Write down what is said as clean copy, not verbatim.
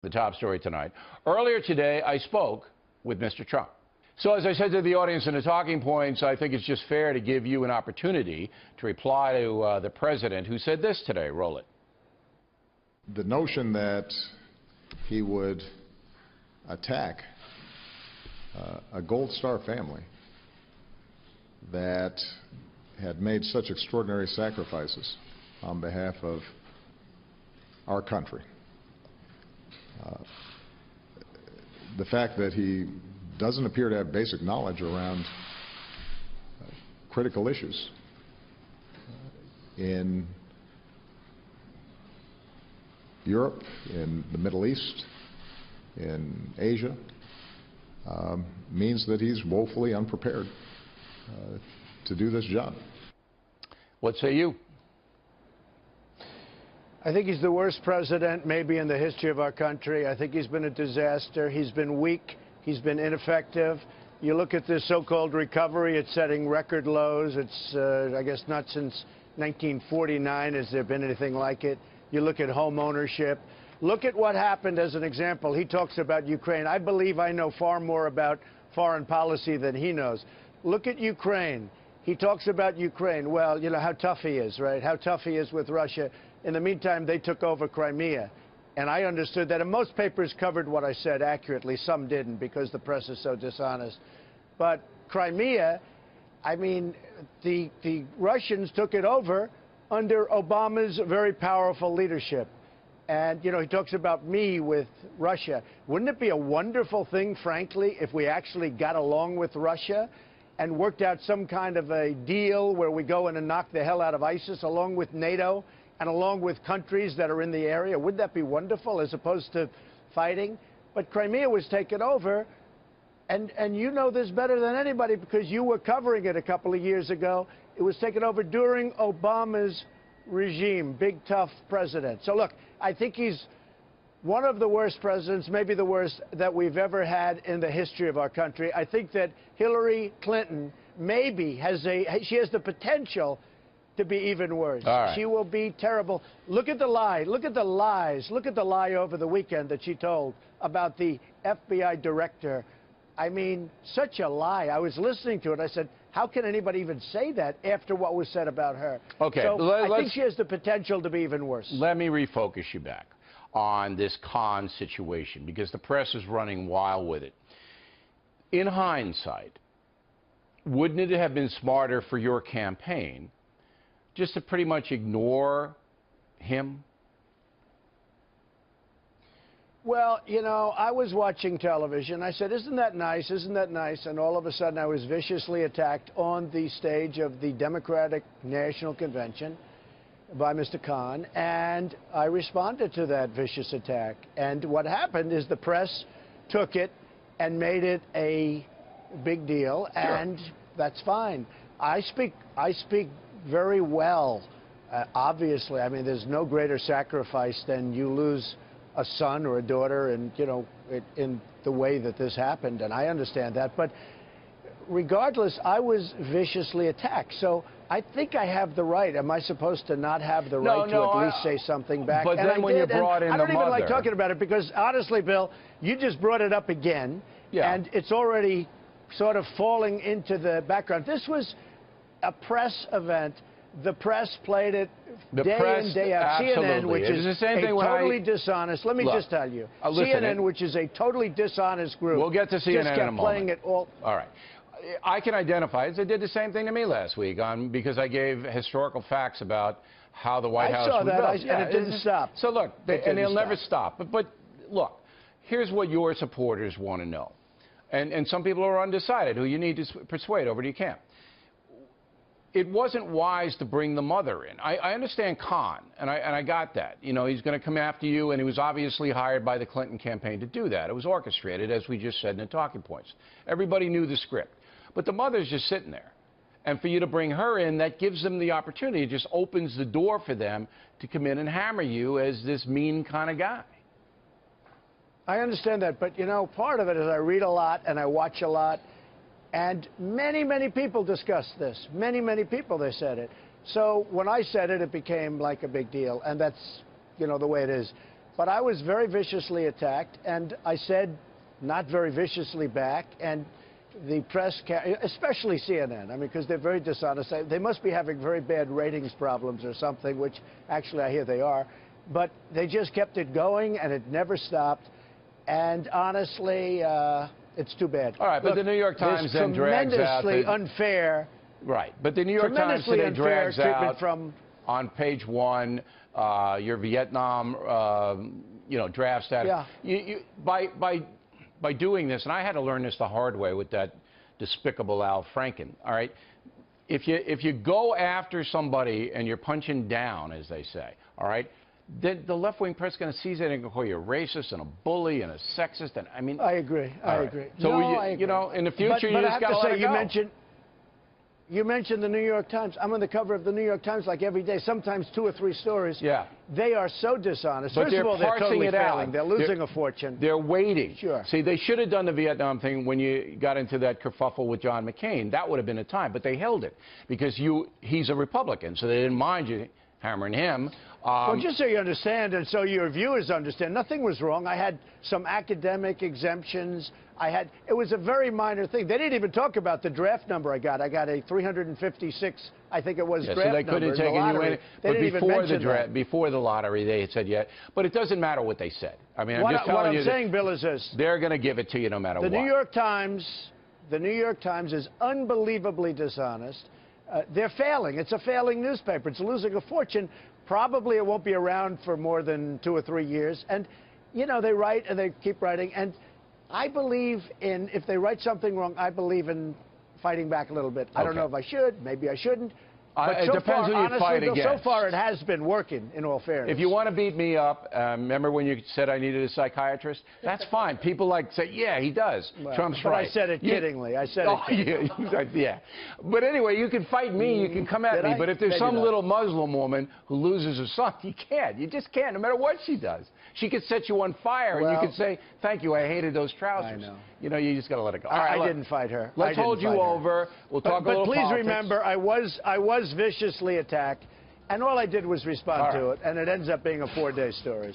The top story tonight. Earlier today, I spoke with Mr. Trump. So as I said to the audience in the talking points, I think it's just fair to give you an opportunity to reply to the president, who said this today. Roll it. The notion that he would attack a Gold Star family that had made such extraordinary sacrifices on behalf of our country. The fact that he doesn't appear to have basic knowledge around critical issues in Europe, in the Middle East, in Asia, means that he's woefully unprepared to do this job. What say you? I think he's the worst president maybe in the history of our country. I think he's been a disaster. He's been weak. He's been ineffective. You look at this so-called recovery, it's setting record lows. It's, I guess, not since 1949 has there been anything like it. You look at home ownership. Look at what happened as an example. He talks about Ukraine. I believe I know far more about foreign policy than he knows. Look at Ukraine. He talks about Ukraine. Well, you know how tough he is, right? How tough he is with Russia. In the meantime, they took over Crimea. And I understood that. And most papers covered what I said accurately. Some didn't because the press is so dishonest. But Crimea, I mean, the Russians took it over under Obama's very powerful leadership. And, you know, he talks about me with Russia. Wouldn't it be a wonderful thing, frankly, if we actually got along with Russia and worked out some kind of a deal where we go in and knock the hell out of ISIS along with NATO and along with countries that are in the area? Wouldn't that be wonderful as opposed to fighting? But Crimea was taken over, and you know this better than anybody because you were covering it a couple of years ago. It was taken over during Obama's regime, big, tough president. So, look, I think he's one of the worst presidents, maybe the worst that we've ever had in the history of our country. I think that Hillary Clinton maybe she has the potential to be even worse. Right. She will be terrible. Look at the lie. Look at the lies. Look at the lie over the weekend that she told about the FBI director. I mean, such a lie. I was listening to it. I said, how can anybody even say that after what was said about her? Okay. So I think she has the potential to be even worse. Let me refocus you back on this Khan situation because the press is running wild with it. In hindsight, wouldn't it have been smarter for your campaign just to pretty much ignore him? Well, you know, I was watching television. I said, isn't that nice? Isn't that nice? And all of a sudden I was viciously attacked on the stage of the Democratic National Convention by Mr. Khan, and I responded to that vicious attack. And what happened is the press took it and made it a big deal, and that's fine. I speak very well, obviously. I mean, there's no greater sacrifice than you lose a son or a daughter, and, you know, in the way that this happened, and I understand that. But regardless, I was viciously attacked. So I think I have the right. Am I supposed to not have the right to at least say something back? But then when you brought in the mother. I don't even like talking about it because, honestly, Bill, you just brought it up again, and it's already sort of falling into the background. This was a press event. The press played it day in, day out. CNN, which is a totally dishonest. Let me just tell you. CNN, which is a totally dishonest group. We'll get to CNN just kept in a moment. Playing it all right. I can identify it. They did the same thing to me last week because I gave historical facts about how the White House was built. And it didn't stop. So look, and they'll never stop. But look, here's what your supporters want to know. And some people are undecided who you need to persuade over to your camp. It wasn't wise to bring the mother in. I understand Khan, and I got that. You know, he's going to come after you, and he was obviously hired by the Clinton campaign to do that. It was orchestrated, as we just said in the talking points. Everybody knew the script. But the mother's just sitting there. And for you to bring her in, that gives them the opportunity. It just opens the door for them to come in and hammer you as this mean kind of guy. I understand that, but, you know, part of it is I read a lot and I watch a lot. And many, many people discussed this. Many, many people, they said it. So when I said it, it became like a big deal. And that's, you know, the way it is. But I was very viciously attacked, and I said not very viciously back, and the press, especially CNN, I mean, because they're very dishonest. They must be having very bad ratings problems or something, which actually I hear they are. But they just kept it going, and it never stopped. And honestly, it's too bad. All right, but Look, the New York Times then drags out tremendously unfair. Right, but the New York Times today drags out from on page 1 your Vietnam, draft status. Yeah. By doing this, and I had to learn this the hard way with that despicable Al Franken. All right, if you go after somebody and you're punching down, as they say, all right, then the left-wing press is going to seize it and going to call you a racist and a bully and a sexist. And I mean, I agree. I agree. So no, I agree. In the future, you just got to let it go. You mentioned the New York Times. I'm on the cover of the New York Times like every day, sometimes 2 or 3 stories. Yeah. They are so dishonest. But First of all, they're totally failing. Out. They're losing a fortune. They're waiting. Sure. See, they should have done the Vietnam thing when you got into that kerfuffle with John McCain. That would have been a time. But they held it because he's a Republican, so they didn't mind you hammering him. Well, just so you understand, and so your viewers understand, nothing was wrong. I had some academic exemptions. It was a very minor thing. They didn't even talk about the draft number I got. I got a 356, I think it was, draft number. So they couldn't have taken you in. But before the lottery, they had said yet. But it doesn't matter what they said. I mean, I'm just telling you. What I'm saying, Bill, is this. They're going to give it to you no matter what. The New York Times is unbelievably dishonest. They're failing. It's a failing newspaper. It's losing a fortune. Probably it won't be around for more than 2 or 3 years. And, they write and they keep writing. And I believe if they write something wrong, I believe in fighting back a little bit. I don't know if I should. Maybe I shouldn't. But it depends who you fight against. So far, it has been working, in all fairness. If you want to beat me up, remember when you said I needed a psychiatrist? That's fine. People say, yeah, he does. Well, Trump's but right. I said it kiddingly. I said it kiddingly. Yeah. But anyway, you can fight me. You can come at me. But if there's some little Muslim woman who loses her son, you can't. You just can't, no matter what she does. She could set you on fire, and you could say, thank you, I hated those trousers. I know. You just got to let it go. All right, I didn't fight her. Let's hold you over. We'll talk a little politics. But please remember, I was viciously attacked, and all I did was respond to it, and it ends up being a 4-day story.